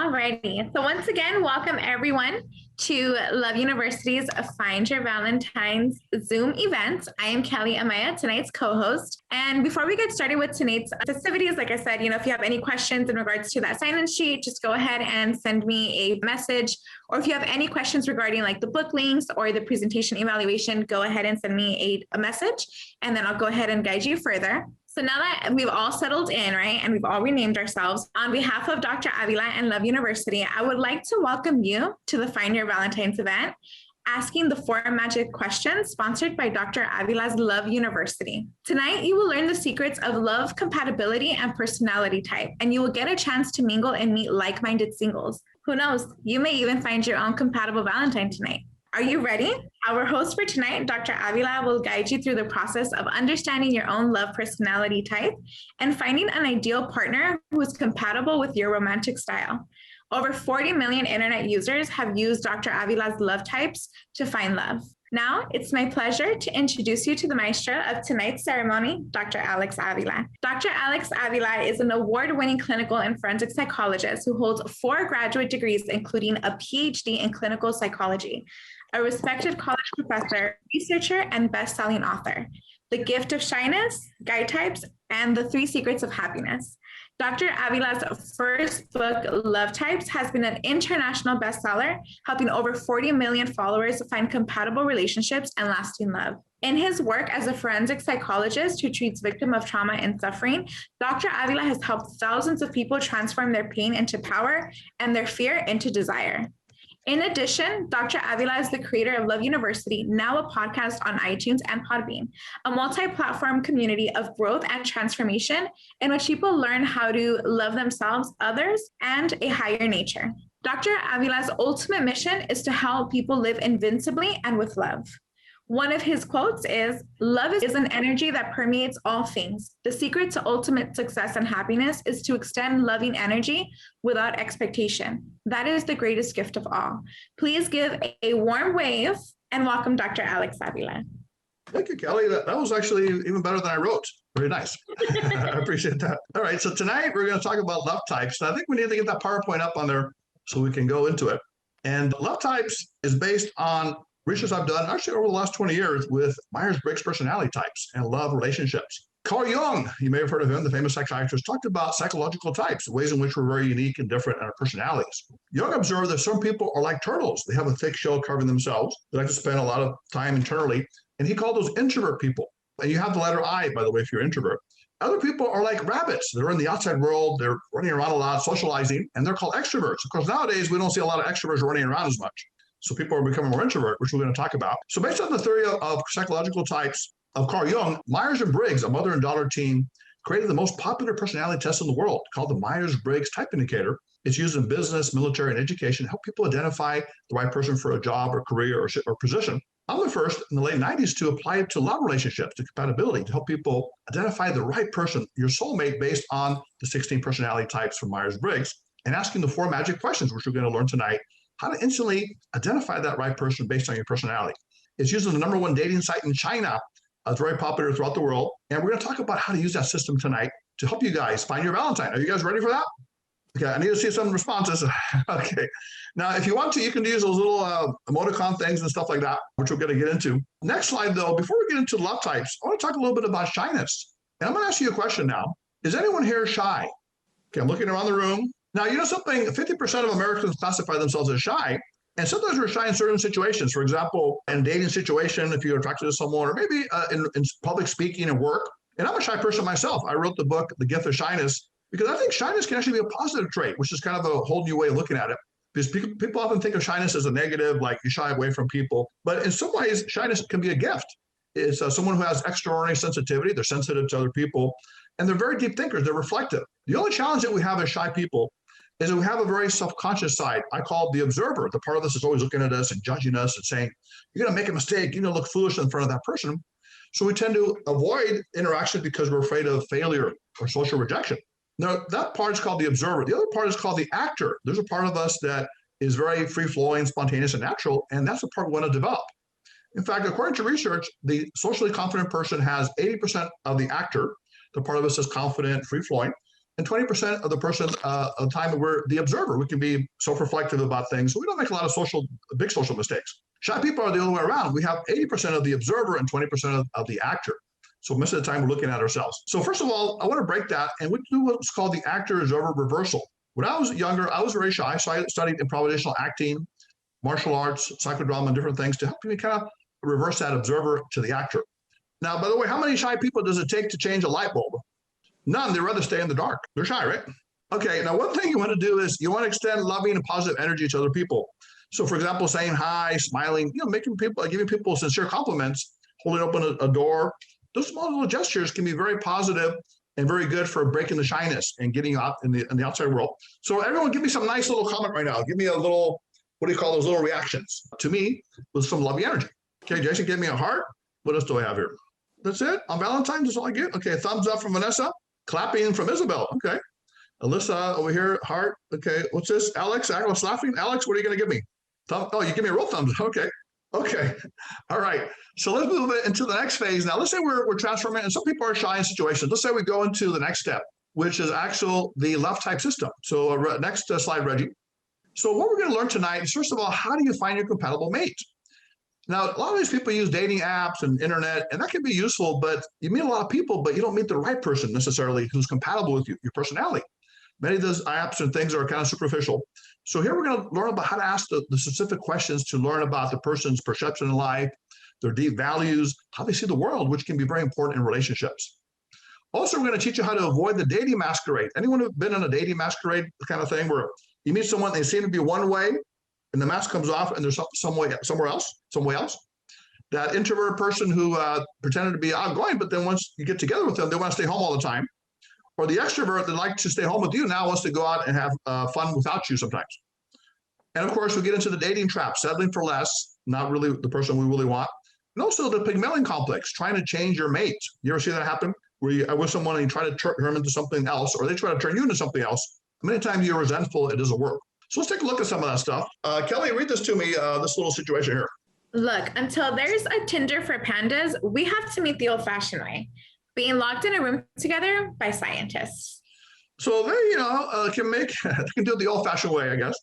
Alrighty. So once again, welcome everyone to Love University's Find Your Valentine's Zoom event. I am Kelly Amaya, tonight's co-host. And before we get started with tonight's festivities, like I said, if you have any questions in regards to that sign-in sheet, just go ahead and send me a message. Or if you have any questions regarding like the book links or the presentation evaluation, go ahead and send me a message, and then I'll go ahead and guide you further. So now that we've all settled in, right, and we've all renamed ourselves, on behalf of Dr. Avila and Love University, I would like to welcome you to the Find Your Valentine's event, asking the 4 magic questions sponsored by Dr. Avila's Love University. Tonight, you will learn the secrets of love, compatibility, and personality type, and you will get a chance to mingle and meet like-minded singles. Who knows, you may even find your own compatible Valentine tonight. Are you ready? Our host for tonight, Dr. Avila, will guide you through the process of understanding your own love personality type and finding an ideal partner who is compatible with your romantic style. Over 40 million internet users have used Dr. Avila's love types to find love. Now, it's my pleasure to introduce you to the maestro of tonight's ceremony, Dr. Alex Avila. Dr. Alex Avila is an award-winning clinical and forensic psychologist who holds 4 graduate degrees, including a PhD in clinical psychology, a respected college professor, researcher, and best-selling author. The Gift of Shyness, Guide Types, and The 3 Secrets of Happiness. Dr. Avila's first book, Love Types, has been an international bestseller, helping over 40 million followers find compatible relationships and lasting love. In his work as a forensic psychologist who treats victims of trauma and suffering, Dr. Avila has helped thousands of people transform their pain into power and their fear into desire. In addition, Dr. Avila is the creator of Love University, now a podcast on iTunes and Podbean, a multi-platform community of growth and transformation in which people learn how to love themselves, others, and a higher nature. Dr. Avila's ultimate mission is to help people live invincibly and with love. One of his quotes is, "Love is an energy that permeates all things. The secret to ultimate success and happiness is to extend loving energy without expectation. That is the greatest gift of all." Please give a warm wave and welcome Dr. Alex Avila. Thank you, Kelly. That was actually even better than I wrote. Very nice. I appreciate that. All right, so tonight we're going to talk about love types. And I think we need to get that PowerPoint up on there so we can go into it. And love types is based on research I've done actually over the last 20 years with Myers-Briggs personality types and love relationships. Carl Jung, you may have heard of him, the famous psychiatrist, talked about psychological types, ways in which we're very unique and different in our personalities. Jung observed that some people are like turtles. They have a thick shell covering themselves. They like to spend a lot of time internally. And he called those introvert people. And you have the letter I, by the way, if you're introvert. Other people are like rabbits. They're in the outside world. They're running around a lot, socializing, and they're called extroverts. Of course, nowadays, we don't see a lot of extroverts running around as much. So people are becoming more introvert, which we're going to talk about. So based on the theory of psychological types of Carl Jung, Myers and Briggs, a mother and daughter team, created the most popular personality test in the world called the Myers-Briggs Type Indicator. It's used in business, military, and education to help people identify the right person for a job or career or position. I'm the first in the late 90s to apply it to love relationships, to compatibility, to help people identify the right person, your soulmate, based on the 16 personality types from Myers-Briggs, and asking the 4 magic questions, which we're going to learn tonight, how to instantly identify that right person based on your personality. It's used as the #1 dating site in China. It's very popular throughout the world. And we're going to talk about how to use that system tonight to help you guys find your Valentine. Are you guys ready for that? Okay, I need to see some responses. Okay. Now, if you want to, you can use those little emoticon things and stuff like that, which we're going to get into. Next slide, though, before we get into love types, I want to talk a little bit about shyness. And I'm going to ask you a question now. Is anyone here shy? Okay, I'm looking around the room. Now, you know something, 50% of Americans classify themselves as shy, and sometimes we're shy in certain situations. For example, in a dating situation, if you're attracted to someone, or maybe in public speaking and work. And I'm a shy person myself. I wrote the book, The Gift of Shyness, because I think shyness can actually be a positive trait, which is kind of a whole new way of looking at it. Because people often think of shyness as a negative, like you shy away from people. But in some ways, shyness can be a gift. It's someone who has extraordinary sensitivity. They're sensitive to other people, and they're very deep thinkers. They're reflective. The only challenge that we have as shy people is that we have a very self-conscious side. I call it the observer. The part of us is always looking at us and judging us and saying, you're going to make a mistake. You're going to look foolish in front of that person. So we tend to avoid interaction because we're afraid of failure or social rejection. Now, that part is called the observer. The other part is called the actor. There's a part of us that is very free-flowing, spontaneous, and natural, and that's the part we want to develop. In fact, according to research, the socially confident person has 80% of the actor. The part of us is confident, free-flowing, and 20% of the person of time that we're the observer. We can be self-reflective about things. So we don't make a lot of big social mistakes. Shy people are the other way around. We have 80% of the observer and 20% of the actor. So most of the time we're looking at ourselves. So first of all, I want to break that and we do what's called the actor-observer reversal. When I was younger, I was very shy. So I studied improvisational acting, martial arts, psychodrama, and different things to help me kind of reverse that observer to the actor. Now, by the way, how many shy people does it take to change a light bulb? None. They'd rather stay in the dark. They're shy, right? Okay, now one thing you want to do is you want to extend loving and positive energy to other people. So for example, saying hi, smiling, making people, giving people sincere compliments, holding open a door. Those small little gestures can be very positive and very good for breaking the shyness and getting out in the outside world. So everyone give me some nice little comment right now. Give me a little, what do you call those little reactions to me with some loving energy. Okay, Jason gave me a heart. What else do I have here? That's it? On Valentine, that's all I get? Okay, thumbs up from Vanessa. Clapping from Isabel. Okay. Alyssa over here, heart. Okay, what's this? Alex laughing. Alex, what are you going to give me? Oh, you give me a real thumbs. Okay. Okay. All right. So let's move into the next phase. Now, let's say we're transforming, and some people are shy in situations. Let's say we go into the next step, which is the love type system. So next slide, Reggie. So what we're going to learn tonight is, first of all, how do you find your compatible mate? Now, a lot of these people use dating apps and internet, and that can be useful, but you meet a lot of people, but you don't meet the right person necessarily who's compatible with you, your personality. Many of those apps and things are kind of superficial. So here we're going to learn about how to ask the specific questions to learn about the person's perception in life, their deep values, how they see the world, which can be very important in relationships. Also, we're going to teach you how to avoid the dating masquerade. Anyone who's been in a dating masquerade kind of thing where you meet someone, they seem to be one way, and the mask comes off and there's somewhere else. That introverted person who pretended to be outgoing, but then once you get together with them, they want to stay home all the time. Or the extrovert that likes to stay home with you now wants to go out and have fun without you sometimes. And of course, we get into the dating trap, settling for less, not really the person we really want. And also the Pygmalion Complex, trying to change your mate. You ever see that happen? Where you are with someone and you try to turn them into something else, or they try to turn you into something else. Many times you're resentful, it doesn't work. So let's take a look at some of that stuff. Kelly, read this to me, this little situation here. Look, until there's a Tinder for pandas, we have to meet the old-fashioned way, being locked in a room together by scientists. So they, can do it the old-fashioned way, I guess.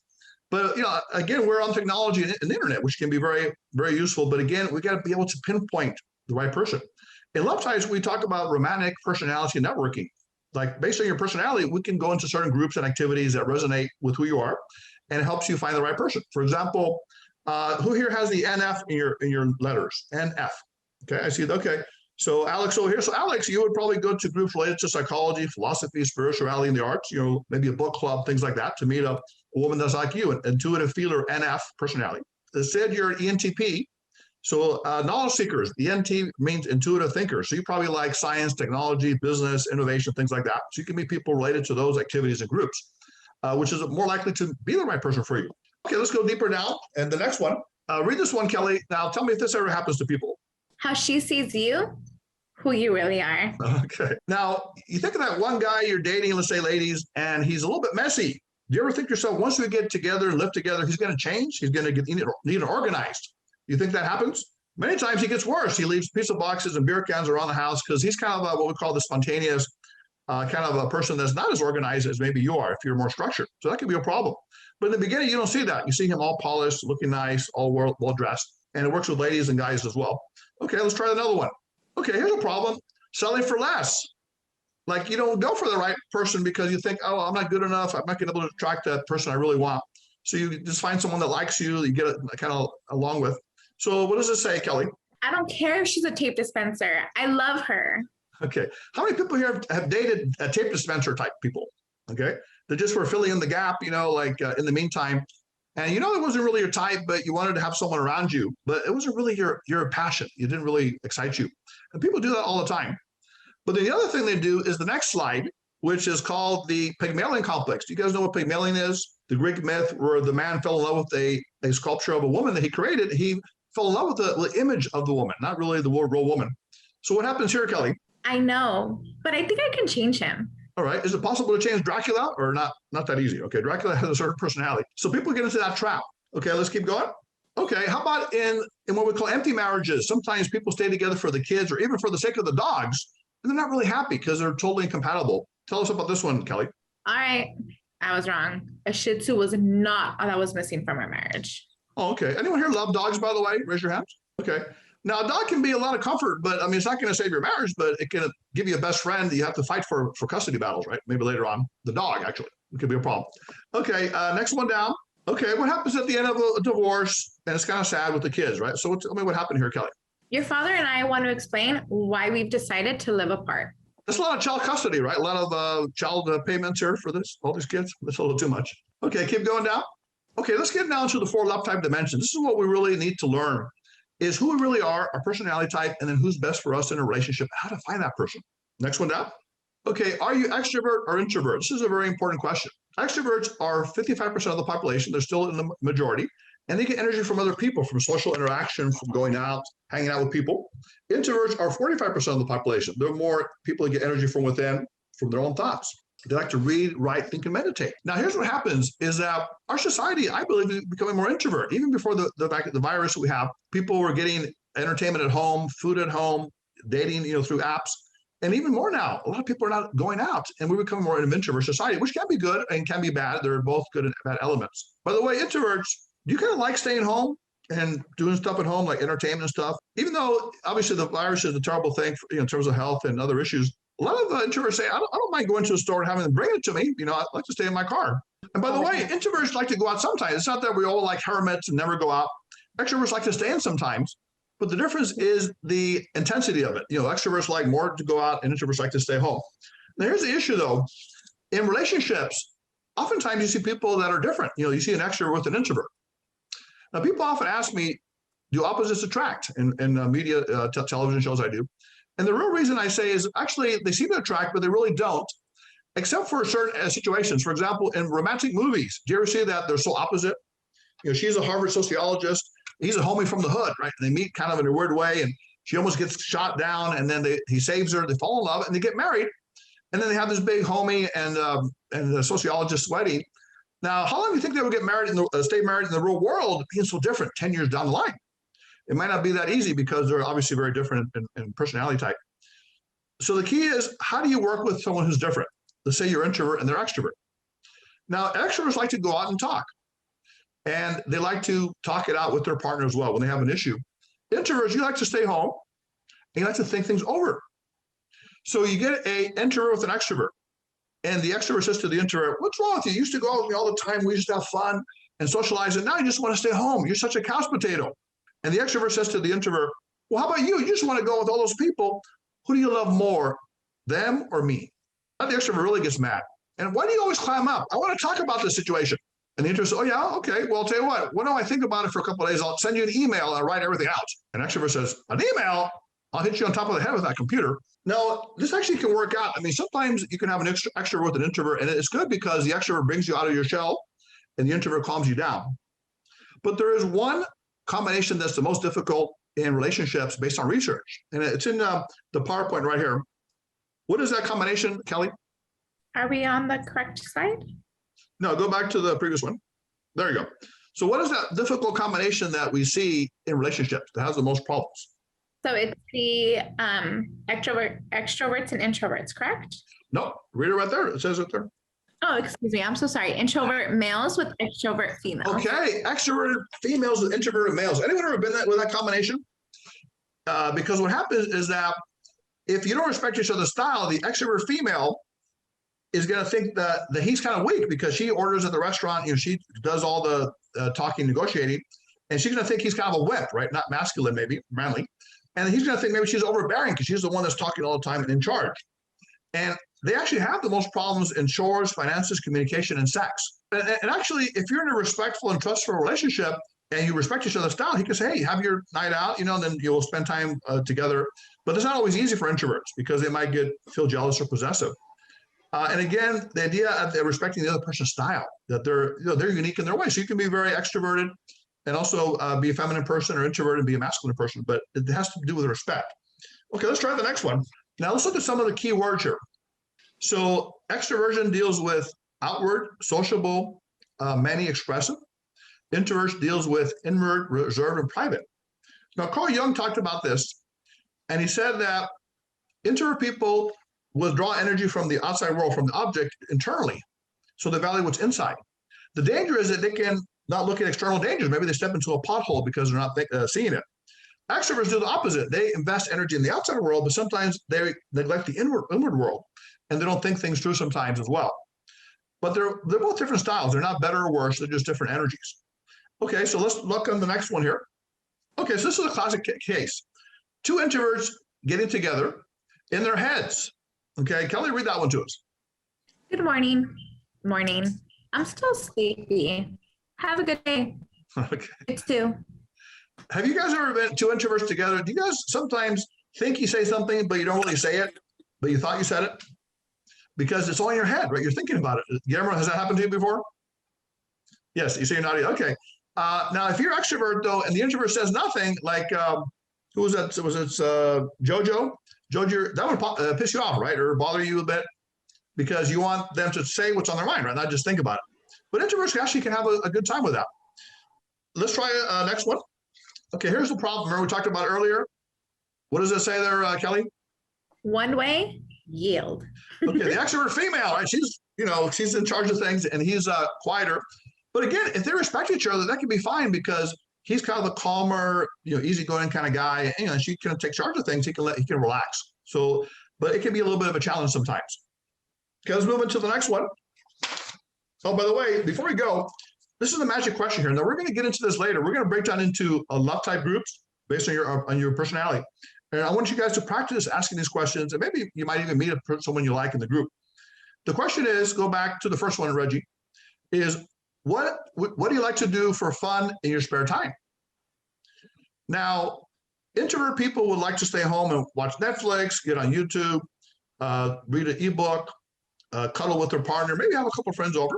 But again, we're on technology and the internet, which can be very, very useful. But again, we got to be able to pinpoint the right person. In love types, we talk about romantic personality networking. Like based on your personality, we can go into certain groups and activities that resonate with who you are, and it helps you find the right person. For example, who here has the NF in your letters? NF. Okay, I see it. Okay, so Alex over here. So Alex, you would probably go to groups related to psychology, philosophy, spirituality, and the arts. Maybe a book club, things like that, to meet a woman that's like you, an intuitive feeler, NF personality. Instead, you're an ENTP. So knowledge seekers, the ENT means intuitive thinkers. So you probably like science, technology, business, innovation, things like that. So you can meet people related to those activities and groups, which is more likely to be the right person for you. Okay, let's go deeper now. And the next one, read this one, Kelly. Now tell me if this ever happens to people. How she sees you, who you really are. Okay. Now, you think of that one guy you're dating, let's say ladies, and he's a little bit messy. Do you ever think to yourself, once we get together and live together, he's going to change? He's going to need organized. You think that happens? Many times he gets worse. He leaves pizza boxes and beer cans around the house because he's kind of what we call the spontaneous kind of a person that's not as organized as maybe you are if you're more structured. So that could be a problem. But in the beginning, you don't see that. You see him all polished, looking nice, all well dressed. And it works with ladies and guys as well. Okay, let's try another one. Okay, here's a problem. Selling for less. Like you don't go for the right person because you think, oh, I'm not good enough. I'm not going to be able to attract that person I really want. So you just find someone that likes you, you get kind of along with. So what does it say, Kelly? I don't care if she's a tape dispenser. I love her. Okay. How many people here have dated a tape dispenser type people? Okay. They just were filling in the gap, in the meantime. And it wasn't really your type, but you wanted to have someone around you. But it wasn't really your passion. It didn't really excite you. And people do that all the time. But then the other thing they do is the next slide, which is called the Pygmalion Complex. Do you guys know what Pygmalion is? The Greek myth where the man fell in love with a sculpture of a woman that he created. He fell in love with the image of the woman, not really the real woman. So what happens here, Kelly? I know, but I think I can change him. All right. Is it possible to change Dracula or not? Not that easy. Okay. Dracula has a certain personality. So people get into that trap. Okay. Let's keep going. Okay. How about in what we call empty marriages? Sometimes people stay together for the kids or even for the sake of the dogs, and they're not really happy because they're totally incompatible. Tell us about this one, Kelly. All right. I was wrong. A Shih Tzu was not all that was missing from our marriage. Oh, okay. Anyone here love dogs, by the way? Raise your hands. Okay. Now, a dog can be a lot of comfort, but I mean, it's not going to save your marriage, but it can give you a best friend that you have to fight for custody battles, right? Maybe later on. The dog, actually. It could be a problem. Okay. Next one down. Okay. What happens at the end of a divorce? And it's kind of sad with the kids, right? So tell me what happened here, Kelly. Your father and I want to explain why we've decided to live apart. That's a lot of child custody, right? A lot of child payments here for this, all these kids. That's a little too much. Okay, keep going down. Okay, let's get down to the 4 love type dimensions. This is what we really need to learn, is who we really are, our personality type, and then who's best for us in a relationship, how to find that person. Next one down. Okay, are you extrovert or introvert? This is a very important question. Extroverts are 55% of the population. They're still in the majority. And they get energy from other people, from social interaction, from going out, hanging out with people. Introverts are 45% of the population. They're more people that get energy from within, from their own thoughts. They like to read, write, think, and meditate. Now, here's what happens is that our society, I believe, is becoming more introvert. Even before the virus we have, people were getting entertainment at home, food at home, dating, through apps. And even more now, a lot of people are not going out, and we're becoming more an introvert society, which can be good and can be bad. They're both good and bad elements. By the way, introverts, do you kind of like staying home and doing stuff at home, like entertainment and stuff? Even though obviously the virus is a terrible thing for, in terms of health and other issues, a lot of introverts say, I don't mind going to a store and having them bring it to me. I like to stay in my car. And by the way, introverts like to go out sometimes. It's not that we all like hermits and never go out. Extroverts like to stay in sometimes. But the difference is the intensity of it. Extroverts like more to go out and introverts like to stay home. Now, here's the issue, though. In relationships, oftentimes you see people that are different. You see an extrovert with an introvert. Now, people often ask me, do opposites attract in media, television shows I do? And the real reason I say is actually they seem to attract, but they really don't, except for certain situations. For example, in romantic movies, do you ever see that they're so opposite? She's a Harvard sociologist. He's a homie from the hood, right? And they meet kind of in a weird way, and she almost gets shot down, and then he saves her. They fall in love, and they get married. And then they have this big homie and the sociologist wedding. Now, how long do you think they would get married stay married in the real world being so different 10 years down the line? It might not be that easy because they're obviously very different in personality type. So the key is, how do you work with someone who's different? Let's say you're introvert and they're extrovert. Now, extroverts like to go out and talk. And they like to talk it out with their partner as well when they have an issue. Introverts, you like to stay home and you like to think things over. So you get an introvert with an extrovert. And the extrovert says to the introvert, what's wrong with you? You used to go out with me all the time. We used to have fun and socialize. And now you just want to stay home. You're such a couch potato. And the extrovert says to the introvert, well, how about you? You just want to go with all those people. Who do you love more, them or me? Now the extrovert really gets mad. And why do you always climb up? I want to talk about this situation. And the introvert says, oh, yeah, okay. Well, I'll tell you what. Why don't I think about it for a couple of days? I'll send you an email and I'll write everything out. And extrovert says, an email? I'll hit you on top of the head with that computer. No, this actually can work out. I mean, sometimes you can have an extrovert with an introvert, and it's good because the extrovert brings you out of your shell and the introvert calms you down. But there is one combination that's the most difficult in relationships based on research. And it's in the PowerPoint right here. What is that combination, Kelly? Are we on the correct slide? No, go back to the previous one. There you go. So what is that difficult combination that we see in relationships that has the most problems? So it's the extroverts and introverts, correct? No, read it right there. It says it there. Oh, excuse me. I'm so sorry. Introvert males with extrovert females. Okay, extroverted females with introverted males. Anyone ever been with that combination? Because what happens is that if you don't respect each other's style, the extrovert female is going to think that he's kind of weak because she orders at the restaurant. She does all the talking, negotiating, and she's going to think he's kind of a wimp, right? Not masculine, maybe manly. And he's going to think maybe she's overbearing because she's the one that's talking all the time and in charge. And they actually have the most problems in chores, finances, communication, and sex. And actually, if you're in a respectful and trustful relationship and you respect each other's style, he can say, hey, have your night out, and then you'll spend time together. But it's not always easy for introverts because they might feel jealous or possessive. And again, the idea of respecting the other person's style, that they're unique in their way. So you can be very extroverted and also be a feminine person, or introverted and be a masculine person, but it has to do with respect. Okay, let's try the next one. Now let's look at some of the key words here. So extroversion deals with outward, sociable, many, expressive. Introversion deals with inward, reserved, and private. Now Carl Jung talked about this, and he said that introvert people withdraw energy from the outside world, from the object internally. So they value what's inside. The danger is that they can not look at external dangers. Maybe they step into a pothole because they're not seeing it. Extroverts do the opposite. They invest energy in the outside world, but sometimes they neglect the inward world, and they don't think things through sometimes as well. But they're both different styles. They're not better or worse. They're just different energies. Okay, so let's look on the next one here. Okay, so this is a classic case. Two introverts getting together in their heads. Okay, Kelly, read that one to us. Good morning. Morning. I'm still sleepy. Have a good day. Okay. It's two. Have you guys ever been two introverts together? Do you guys sometimes think you say something, but you don't really say it, but you thought you said it? Because it's all in your head, right? You're thinking about it. Guillermo, has that happened to you before? Yes, you say you're not. Okay. Now, if you're extrovert, though, and the introvert says nothing, like, who was that? Was it Jojo? Jojo, that would piss you off, right? Or bother you a bit because you want them to say what's on their mind, right? Not just think about it. But introverts actually can have a good time with that. Let's try next one. Okay, here's the problem. Remember we talked about earlier? What does it say there, Kelly? One way, yield. Okay, the extrovert female, right? She's in charge of things, and he's quieter. But again, if they respect each other, that can be fine because he's kind of a calmer, easygoing kind of guy. And she can take charge of things. He can relax. So, but it can be a little bit of a challenge sometimes. Okay, let's move into the next one. Oh, by the way, before we go, this is a magic question here. Now we're going to get into this later. We're going to break down into love type groups based on your personality. And I want you guys to practice asking these questions, and maybe you might even meet someone you like in the group. The question is, go back to the first one, Reggie, is what do you like to do for fun in your spare time? Now, introvert people would like to stay home and watch Netflix, get on YouTube, read an ebook, cuddle with their partner, maybe have a couple of friends over,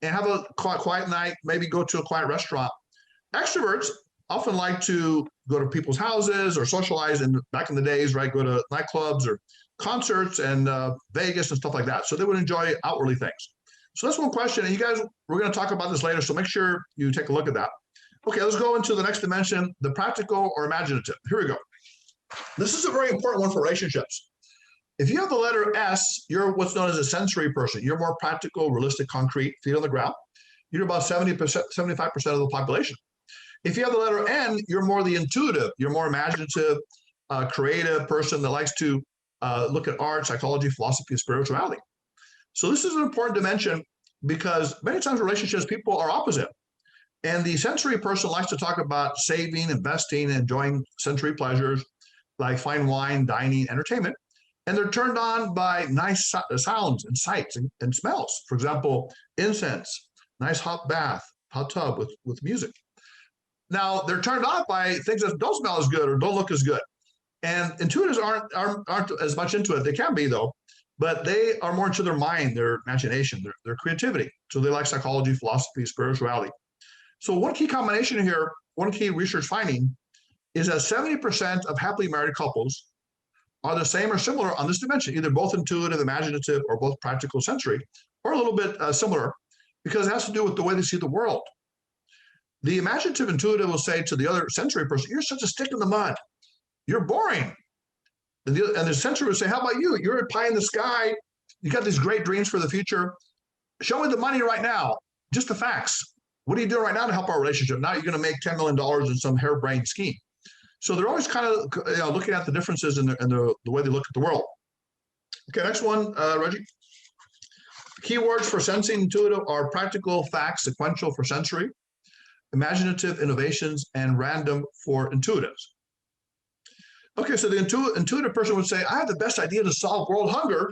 and have a quiet night, maybe go to a quiet restaurant. Extroverts often like to go to people's houses or socialize, and back in the days, right, go to nightclubs or concerts and Vegas and stuff like that. So they would enjoy outwardly things. So that's one question. And you guys, we're going to talk about this later, so make sure you take a look at that. Okay, let's go into the next dimension, the practical or imaginative. Here we go. This is a very important one for relationships. If you have the letter S, you're what's known as a sensory person. You're more practical, realistic, concrete, feet on the ground. You're about 70%, 75% of the population. If you have the letter N, you're more the intuitive. You're more imaginative, creative person that likes to look at art, psychology, philosophy, and spirituality. So this is an important dimension because many times in relationships, people are opposite. And the sensory person likes to talk about saving, investing, enjoying sensory pleasures like fine wine, dining, entertainment. And they're turned on by nice sounds and sights and smells. For example, incense, nice hot bath, hot tub with music. Now, they're turned off by things that don't smell as good or don't look as good. And intuitives aren't as much into it. They can be, though, but they are more into their mind, their imagination, their creativity. So they like psychology, philosophy, spirituality. So one key combination here, one key research finding is that 70% of happily married couples are the same or similar on this dimension, either both intuitive, imaginative, or both practical, sensory, or a little bit similar, because it has to do with the way they see the world. The imaginative intuitive will say to the other sensory person, "You're such a stick in the mud. You're boring." And the sensory will say, "How about you? You're a pie in the sky. You got these great dreams for the future. Show me the money right now, just the facts. What are you doing right now to help our relationship? Now you're going to make $10 million in some harebrained scheme." So they're always kind of looking at the differences in the way they look at the world. Okay, next one, Reggie. Keywords for sensing intuitive are practical, facts, sequential for sensory, imaginative, innovations, and random for intuitives. Okay, so the intuitive person would say, "I have the best idea to solve world hunger."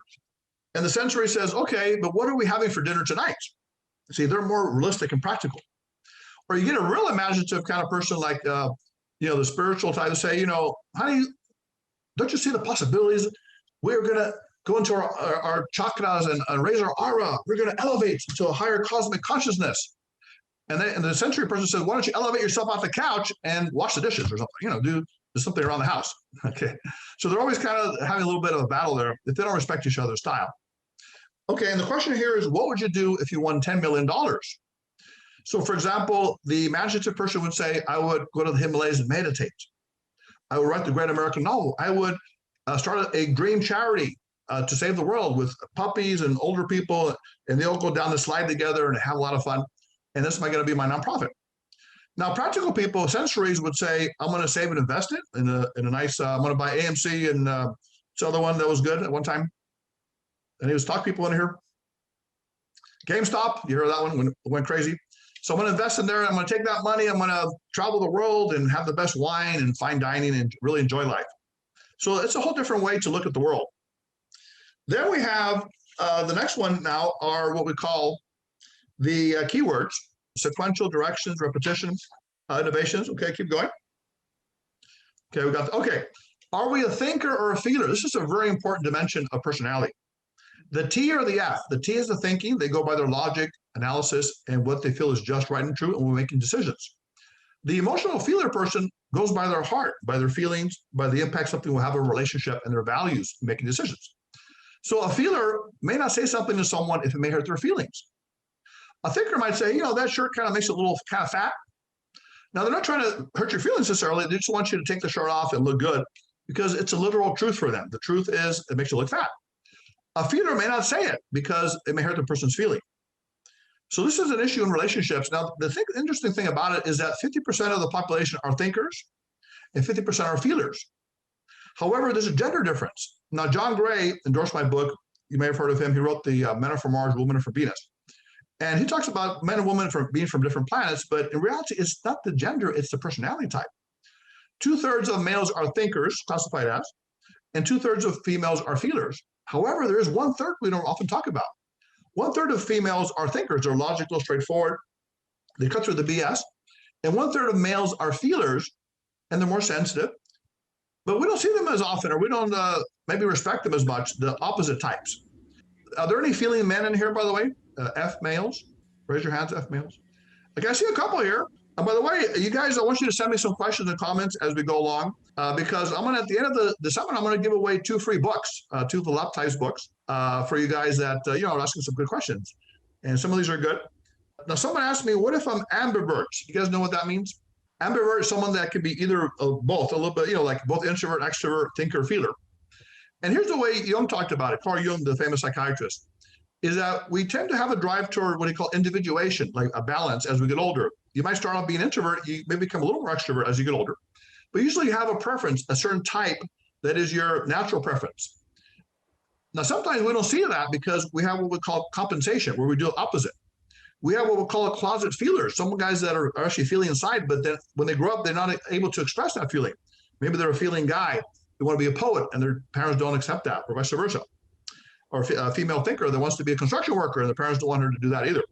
And the sensory says, "Okay, but what are we having for dinner tonight?" See, they're more realistic and practical. Or you get a real imaginative kind of person like, the spiritual type to say, "Honey, don't you see the possibilities? We're going to go into our chakras and raise our aura. We're going to elevate to a higher cosmic consciousness." And the sensory person says, "Why don't you elevate yourself off the couch and wash the dishes or something? Do something around the house." Okay. So they're always kind of having a little bit of a battle there if they don't respect each other's style. Okay. And the question here is, what would you do if you won $10 million? So, for example, the imaginative person would say, "I would go to the Himalayas and meditate. I would write the great American novel. I would start a dream charity to save the world with puppies and older people, and they all go down the slide together and have a lot of fun. And this is going to be my nonprofit. Now, practical people, sensories would say, I'm going to save and invest it in a nice, I'm going to buy AMC and this other one that was good at one time. And he was talk people in here. GameStop, you heard that one when it went crazy. So I'm going to invest in there. I'm going to take that money. I'm going to travel the world and have the best wine and fine dining and really enjoy life. So it's a whole different way to look at the world. Then we have the next one now are what we call the keywords, sequential, directions, repetitions, innovations. Okay, keep going. Okay, we got, okay. Are we a thinker or a feeler? This is a very important dimension of personality. The T or the F. The T is the thinking. They go by their logic, analysis, and what they feel is just, right, and true, and we're making decisions. The emotional feeler person goes by their heart, by their feelings, by the impact something will have on a relationship and their values in making decisions. So a feeler may not say something to someone if it may hurt their feelings. A thinker might say, that shirt kind of makes it a little kind of fat. Now, they're not trying to hurt your feelings necessarily. They just want you to take the shirt off and look good because it's a literal truth for them. The truth is it makes you look fat. A feeler may not say it because it may hurt the person's feeling. So this is an issue in relationships. Now, the interesting thing about it is that 50% of the population are thinkers and 50% are feelers. However, there's a gender difference. Now, John Gray endorsed my book. You may have heard of him. He wrote the Men Are From Mars, Women Are From Venus. And he talks about men and women being from different planets, but in reality, it's not the gender, it's the personality type. 2/3 of males are thinkers, classified as, and 2/3 of females are feelers. However, there is 1/3 we don't often talk about. 1/3 of females are thinkers. They're logical, straightforward. They cut through the BS. And 1/3 of males are feelers, and they're more sensitive. But we don't see them as often, or we don't maybe respect them as much, the opposite types. Are there any feeling men in here, by the way? F males? Raise your hands, F males. Okay, I see a couple here. And by the way, you guys, I want you to send me some questions and comments as we go along, because I'm going to, at the end of the seminar, I'm going to give away 2 free books, 2 of the love types books for you guys that, are asking some good questions. And some of these are good. Now, someone asked me, what if I'm ambivert? You guys know what that means? Ambivert is someone that can be either both, a little bit, like both introvert, extrovert, thinker, feeler. And here's the way Jung talked about it, Carl Jung, the famous psychiatrist, is that we tend to have a drive toward what he called individuation, like a balance as we get older. You might start off being introvert, you may become a little more extrovert as you get older, but usually you have a preference, a certain type that is your natural preference. Now, sometimes we don't see that because we have what we call compensation, where we do the opposite. We have what we call a closet feelers, some guys that are actually feeling inside, but then when they grow up, they're not able to express that feeling. Maybe they're a feeling guy, they want to be a poet, and their parents don't accept that, or vice versa. Or a female thinker that wants to be a construction worker, and the parents don't want her to do that either.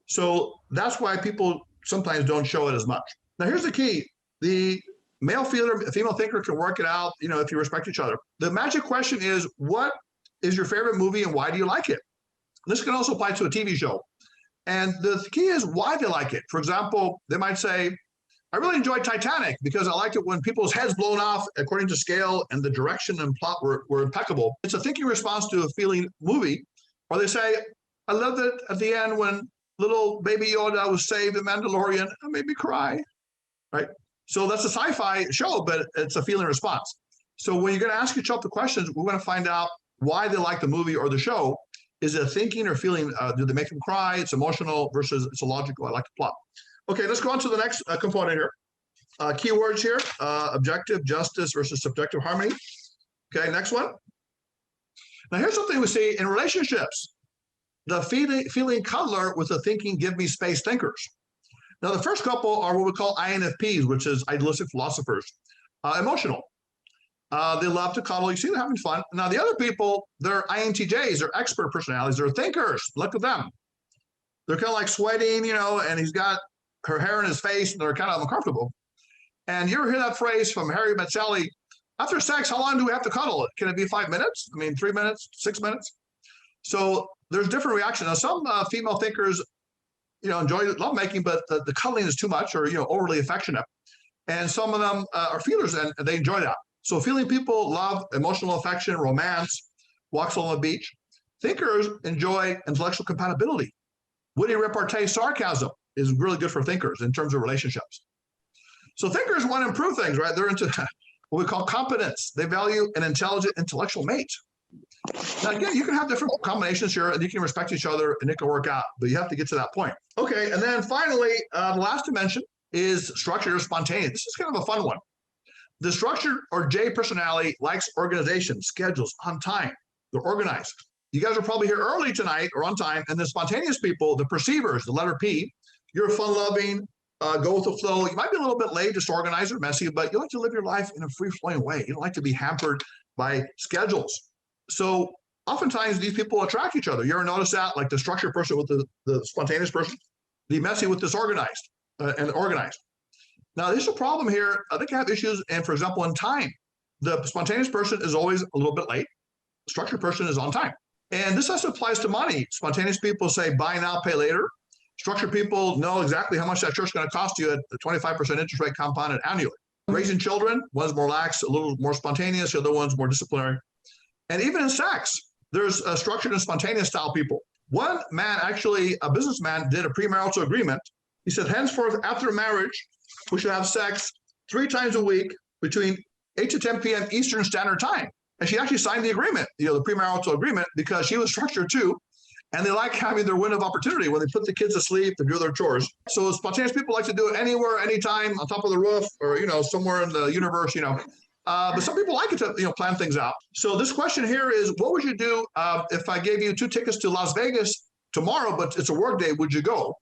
So that's why people sometimes don't show it as much. Now, here's the key. The male feeler, female thinker can work it out, if you respect each other. The magic question is, what is your favorite movie and why do you like it? This can also apply to a TV show. And the key is why they like it. For example, they might say, I really enjoyed Titanic because I liked it when people's heads blown off according to scale and the direction and plot were impeccable. It's a thinking response to a feeling movie. Or they say, I loved it at the end when little baby Yoda was saved in Mandalorian. It made me cry, right? So that's a sci-fi show, but it's a feeling response. So when you're going to ask yourself the questions, we're going to find out why they like the movie or the show. Is it thinking or feeling? Do they make them cry? It's emotional versus it's a logical. I like the plot. Okay, let's go on to the next component here. Keywords here, objective, justice versus subjective harmony. Okay, next one. Now here's something we see in relationships. The feeling cuddler with the thinking give me space thinkers. Now the first couple are what we call INFPs, which is idealistic philosophers, emotional. They love to cuddle. You see, they're having fun. Now the other people, they're INTJs, they're expert personalities, they're thinkers. Look at them. They're kind of like sweating, and he's got her hair in his face, and they're kind of uncomfortable. And you ever hear that phrase from Harry Met Sally, after sex, how long do we have to cuddle? Can it be 5 minutes? 3 minutes, 6 minutes? So there's different reactions. Now, some female thinkers, enjoy lovemaking, but the cuddling is too much or, overly affectionate. And some of them are feelers, and they enjoy that. So feeling people love emotional affection, romance, walks along the beach. Thinkers enjoy intellectual compatibility. Witty repartee, sarcasm is really good for thinkers in terms of relationships. So thinkers want to improve things, right? They're into what we call competence. They value an intelligent intellectual mate. Now, again, you can have different combinations here and you can respect each other and it can work out, but you have to get to that point. Okay, and then finally, the last dimension is structured or spontaneous. This is kind of a fun one. The structured or J personality likes organization, schedules, on time. They're organized. You guys are probably here early tonight or on time, and the spontaneous people, the perceivers, the letter P, you're fun-loving, go with the flow. You might be a little bit late, disorganized or messy, but you like to live your life in a free-flowing way. You don't like to be hampered by schedules. So oftentimes these people attract each other. You ever notice that? Like the structured person with the spontaneous person, the messy with disorganized and organized. Now, there's a problem here. I think I have issues, and for example, in time, the spontaneous person is always a little bit late. The structured person is on time. And this also applies to money. Spontaneous people say, buy now, pay later. Structured people know exactly how much that shirt's going to cost you at the 25% interest rate compounded annually. Raising children, one's more lax, a little more spontaneous, the other one's more disciplinary. And even in sex, there's a structured and spontaneous style people. One man, actually, a businessman, did a premarital agreement. He said, henceforth, after marriage, we should have sex 3 times a week between 8 to 10 p.m. Eastern Standard Time. And she actually signed the agreement, the premarital agreement, because she was structured too. And they like having their window of opportunity when they put the kids to sleep to do their chores. So spontaneous people like to do it anywhere, anytime, on top of the roof, or somewhere in the universe. But some people like it to plan things out. So this question here is, what would you do if I gave you 2 tickets to Las Vegas tomorrow, but it's a work day? Would you go?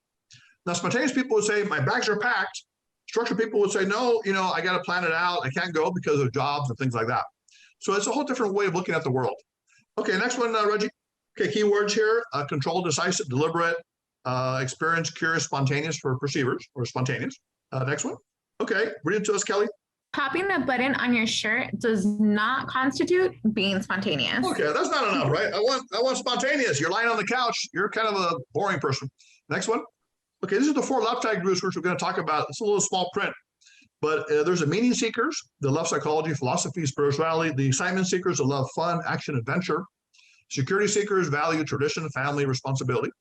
Now, spontaneous people would say, my bags are packed. Structured people would say, no, I got to plan it out. I can't go because of jobs and things like that. So it's a whole different way of looking at the world. Okay, next one, Reggie. Okay, keywords here: controlled, decisive, deliberate, experienced, curious, spontaneous for perceivers or spontaneous. Next one. Okay, read it to us, Kelly. Popping a button on your shirt does not constitute being spontaneous. Okay, that's not enough, right? I want spontaneous. You're lying on the couch. You're kind of a boring person. Next one. Okay, these are the 4 love type groups which we're going to talk about. It's a little small print, but there's the meaning seekers, the love psychology, philosophy, spirituality, the excitement seekers, the love fun, action, adventure, security seekers, value, tradition, family, responsibility,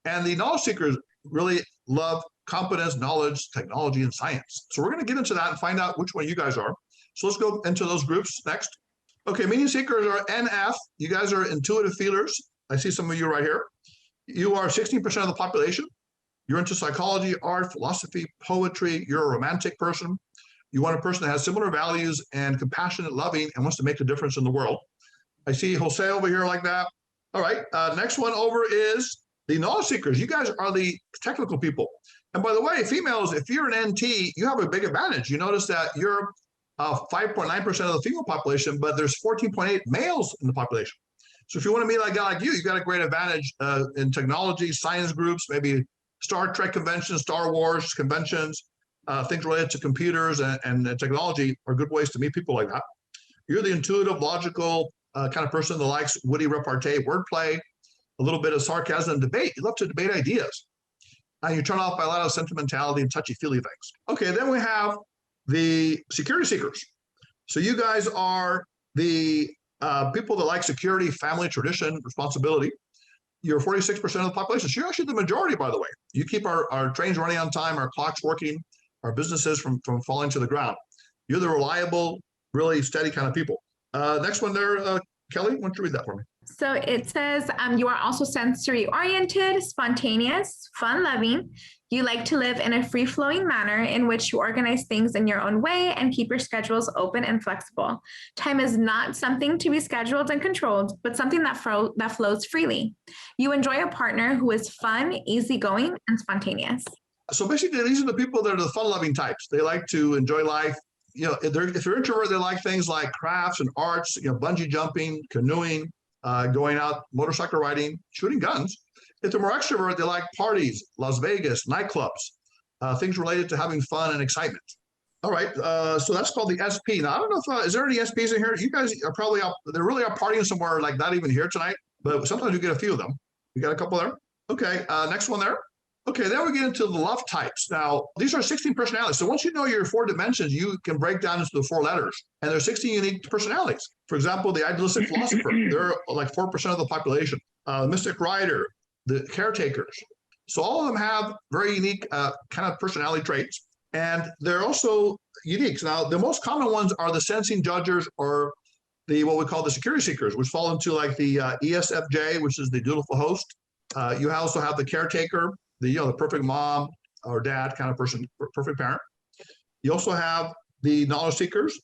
and the knowledge seekers really love competence, knowledge, technology, and science. So we're going to get into that and find out which one you guys are. So let's go into those groups next. Okay, meaning seekers are NF. You guys are intuitive feelers. I see some of you right here. You are 16% of the population. You're into psychology, art, philosophy, poetry. You're a romantic person. You want a person that has similar values and compassionate, loving, and wants to make a difference in the world. I see Jose over here like that. All right, next one over is the knowledge seekers. You guys are the technical people. And by the way, females, if you're an NT, you have a big advantage. You notice that you're 5.9% of the female population, but there's 14.8 males in the population. So if you want to meet a guy like you got a great advantage in technology, science groups, maybe Star Trek conventions, Star Wars conventions, things related to computers and technology are good ways to meet people like that. You're the intuitive, logical kind of person that likes witty repartee, wordplay, a little bit of sarcasm and debate. You love to debate ideas. And you turn off by a lot of sentimentality and touchy-feely things. Okay, then we have the security seekers. So you guys are the people that like security, family, tradition, responsibility. You're 46% of the population. So you're actually the majority, by the way. You keep our trains running on time, our clocks working, our businesses from falling to the ground. You're the reliable, really steady kind of people. Next one there, Kelly, why don't you read that for me? So it says you are also sensory oriented, spontaneous, fun loving. You like to live in a free flowing manner in which you organize things in your own way and keep your schedules open and flexible. Time is not something to be scheduled and controlled, but something that flows freely. You enjoy a partner who is fun, easygoing, and spontaneous. So basically, these are the people that are the fun loving types. They like to enjoy life. If they're introvert, they like things like crafts and arts, bungee jumping, canoeing, going out, motorcycle riding, shooting guns. If they're more extrovert, they like parties, Las Vegas, nightclubs, things related to having fun and excitement. All right, so that's called the SP. Now, I don't know if, is there any SPs in here? You guys are probably out, they really are partying somewhere, like not even here tonight, but sometimes you get a few of them. We got a couple there. Okay, next one there. Okay, then we get into the love types. Now, these are 16 personalities. So once you know your 4 dimensions, you can break down into the 4 letters. And there's 16 unique personalities. For example, the idealistic philosopher, they're like 4% of the population. Mystic writer, the caretakers. So all of them have very unique kind of personality traits. And they're also unique. Now, the most common ones are the sensing judgers or what we call the security seekers, which fall into like the ESFJ, which is the dutiful host. You also have the caretaker, the perfect mom or dad kind of person, perfect parent. You also have the knowledge seekers,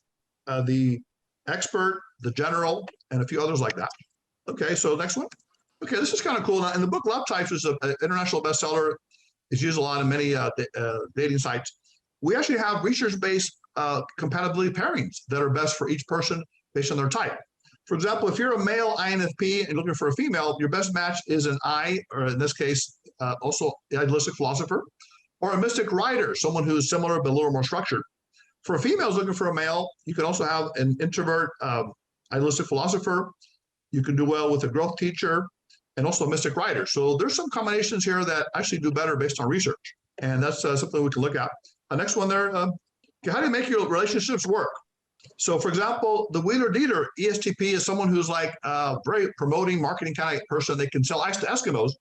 the expert, the general, and a few others like that. Okay, so next one. Okay, this is kind of cool. Now, in the book, Love Types is an international bestseller. It's used a lot in many dating sites. We actually have research-based compatibility pairings that are best for each person based on their type. For example, if you're a male INFP and looking for a female, your best match is an I, or in this case, also an idealistic philosopher, or a mystic writer, someone who's similar but a little more structured. For females looking for a male, you can also have an introvert, idealistic philosopher. You can do well with a growth teacher and also a mystic writer. So there's some combinations here that actually do better based on research. And that's something we can look at. Next one there, how do you make your relationships work? So for example, the Wheeler Dealer ESTP is someone who's like very promoting, marketing kind of person. They can sell ice to Eskimos,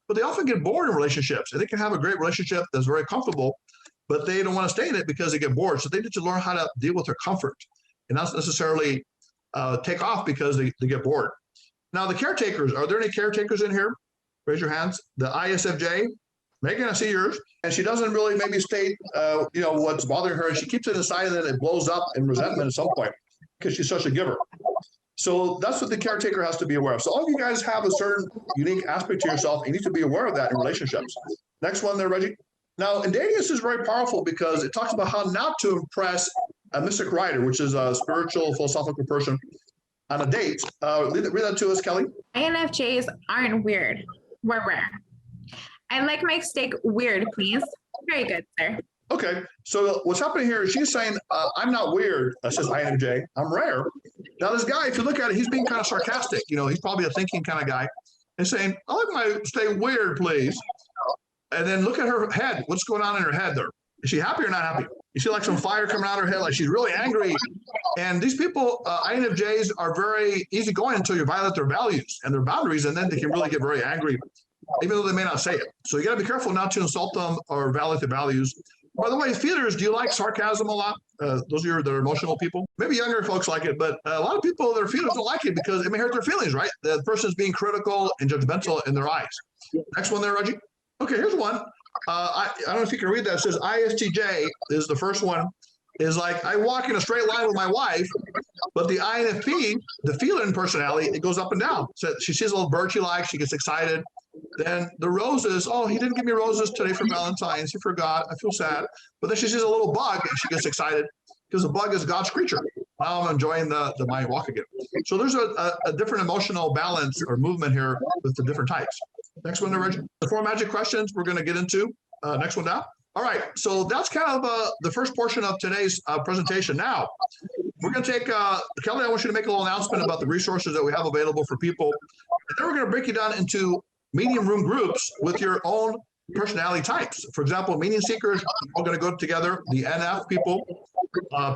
but they often get bored in relationships. And they can have a great relationship that's very comfortable, but they don't want to stay in it because they get bored. So they need to learn how to deal with their comfort and not necessarily take off because they get bored. Now, the caretakers, are there any caretakers in here? Raise your hands. The ISFJ, Megan, I see yours. And she doesn't really maybe state, what's bothering her. She keeps it inside and then it blows up in resentment at some point because she's such a giver. So that's what the caretaker has to be aware of. So all of you guys have a certain unique aspect to yourself. You need to be aware of that in relationships. Next one there, Reggie. Now, in dating, this is very powerful because it talks about how not to impress a mystic writer, which is a spiritual, philosophical person, on a date. Read that to us, Kelly. INFJs aren't weird. We're rare. I like my steak weird, please. Very good, sir. Okay, so what's happening here is she's saying, I'm not weird, says INFJ, I'm rare. Now this guy, if you look at it, he's being kind of sarcastic. He's probably a thinking kind of guy and saying, I like my steak weird, please. And then look at her head. What's going on in her head there? Is she happy or not happy? You see like some fire coming out of her head, like she's really angry. And these people, INFJs, are very easygoing until you violate their values and their boundaries, and then they can really get very angry, even though they may not say it. So you got to be careful not to insult them or violate their values. By the way, feelers, do you like sarcasm a lot? Those of you that are emotional people? Maybe younger folks like it, but a lot of people, their feelers don't like it because it may hurt their feelings, right? The person's being critical and judgmental in their eyes. Next one there, Reggie. Okay, here's one. I don't know if you can read that. It says ISTJ is the first one. Is like, I walk in a straight line with my wife, but the INFP, the feeling personality, it goes up and down. So she sees a little bird she likes, she gets excited. Then the roses, oh, he didn't give me roses today for Valentine's. He forgot. I feel sad. But then she sees a little bug and she gets excited because the bug is God's creature. Now I'm enjoying my walk again. So there's a different emotional balance or movement here with the different types. Next one, Reggie. The 4 magic questions we're going to get into. Next one down. All right, so that's kind of the first portion of today's presentation. Now, we're going to take, Kelly, I want you to make a little announcement about the resources that we have available for people. And then we're going to break you down into medium room groups with your own personality types. For example, meaning seekers are going to go together. The NF people,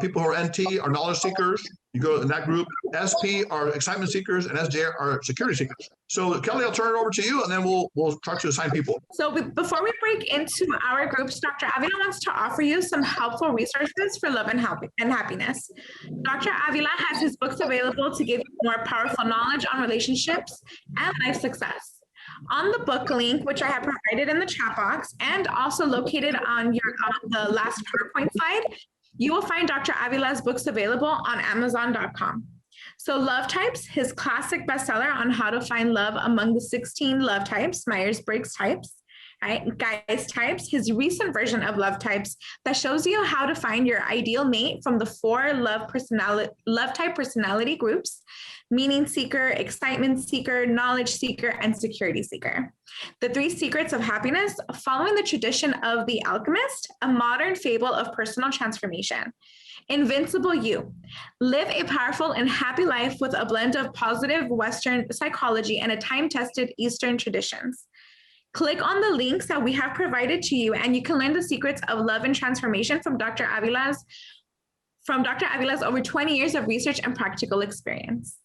people who are NT are knowledge seekers. You go in that group. SP are excitement seekers, and SJ are security seekers. So Kelly, I'll turn it over to you, and then we'll try to assign people. So before we break into our groups, Dr. Avila wants to offer you some helpful resources for love and happiness. Dr. Avila has his books available to give you more powerful knowledge on relationships and life success. On the book link, which I have provided in the chat box, and also located on the last PowerPoint slide, you will find Dr. Avila's books available on Amazon.com. So Love Types, his classic bestseller on how to find love among the 16 love types, Myers-Briggs types, right? Guys types, his recent version of Love Types that shows you how to find your ideal mate from the 4 love type personality groups: meaning seeker, excitement seeker, knowledge seeker, and security seeker. The 3 secrets of happiness, following the tradition of The Alchemist, a modern fable of personal transformation. Invincible You. Live a powerful and happy life with a blend of positive Western psychology and a time-tested Eastern traditions. Click on the links that we have provided to you, and you can learn the secrets of love and transformation from Dr. Avila's over 20 years of research and practical experience.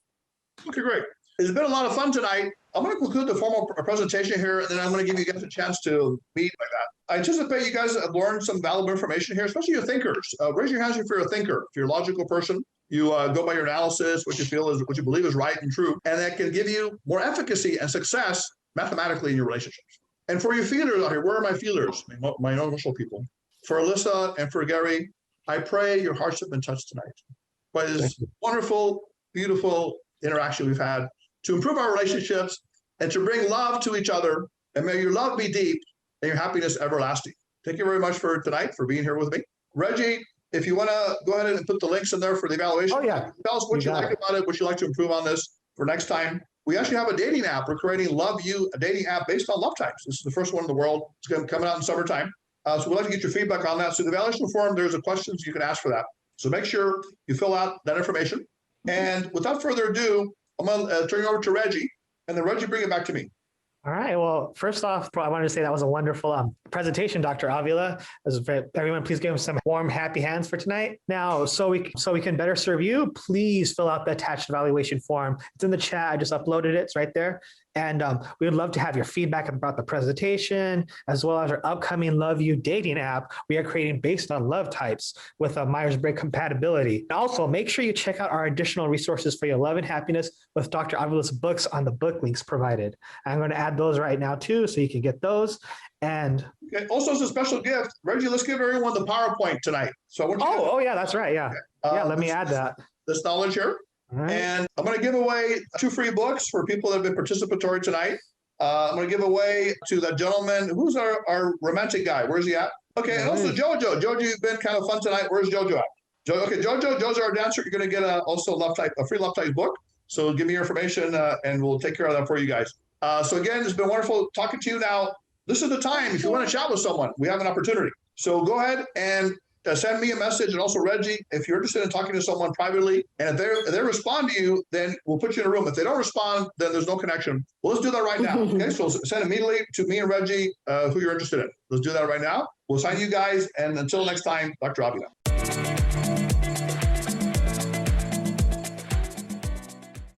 Okay, great. It's been a lot of fun tonight. I'm going to conclude the formal presentation here, and then I'm going to give you guys a chance to meet like that. I anticipate you guys have learned some valuable information here, especially your thinkers. Raise your hands if you're a thinker, if you're a logical person. You go by your analysis, what you believe is right and true, and that can give you more efficacy and success mathematically in your relationships. And for you feelers out here, where are my feelers? My emotional people. For Alyssa and for Gary, I pray your hearts have been touched tonight by this wonderful, beautiful interaction we've had to improve our relationships and to bring love to each other. And may your love be deep and your happiness everlasting. Thank you very much for tonight, for being here with me. Reggie, if you want to go ahead and put the links in there for the evaluation. Oh, yeah. Tell us what you like about it, what you like to improve on this for next time. We actually have a dating app. We're creating Love You, a dating app based on love types. This is the first one in the world. It's going to come out in summertime. So we'd like to get your feedback on that. So the evaluation form, there's a questions you can ask for that. So make sure you fill out that information. And without further ado, I'm going to turn it over to Reggie, and then Reggie, bring it back to me. All right. Well, first off, I wanted to say that was a wonderful presentation, Dr. Avila. Everyone, please give him some warm, happy hands for tonight. Now, so we can better serve you, please fill out the attached evaluation form. It's in the chat. I just uploaded it. It's right there. And we would love to have your feedback about the presentation, as well as our upcoming Love You dating app we are creating based on love types with a Myers-Briggs compatibility. And also, make sure you check out our additional resources for your love and happiness with Dr. Avila's books on the book links provided. I'm going to add those right now too, so you can get those. And also, as a special gift, Reggie, let's give everyone the PowerPoint tonight. So I want you oh yeah, that's right. Yeah, let me add that. This knowledge here. Right. And I'm going to give away 2 free books for people that have been participatory tonight. I'm going to give away to that gentleman. Who's our romantic guy? Where's he at? Okay, and also Jojo. Jojo, you've been kind of fun tonight. Where's Jojo at? Jojo's our dancer. You're going to get also a free love type book. So give me your information and we'll take care of that for you guys. So again, it's been wonderful talking to you. Now, this is the time. If you want to chat with someone, we have an opportunity. So go ahead and send me a message, and also Reggie, if you're interested in talking to someone privately, and if they respond to you, then we'll put you in a room. If they don't respond, then there's no connection. Well, let's do that right now. Okay, so send immediately to me and Reggie who you're interested in. Let's do that right now. We'll sign you guys, and until next time, Dr. Avila.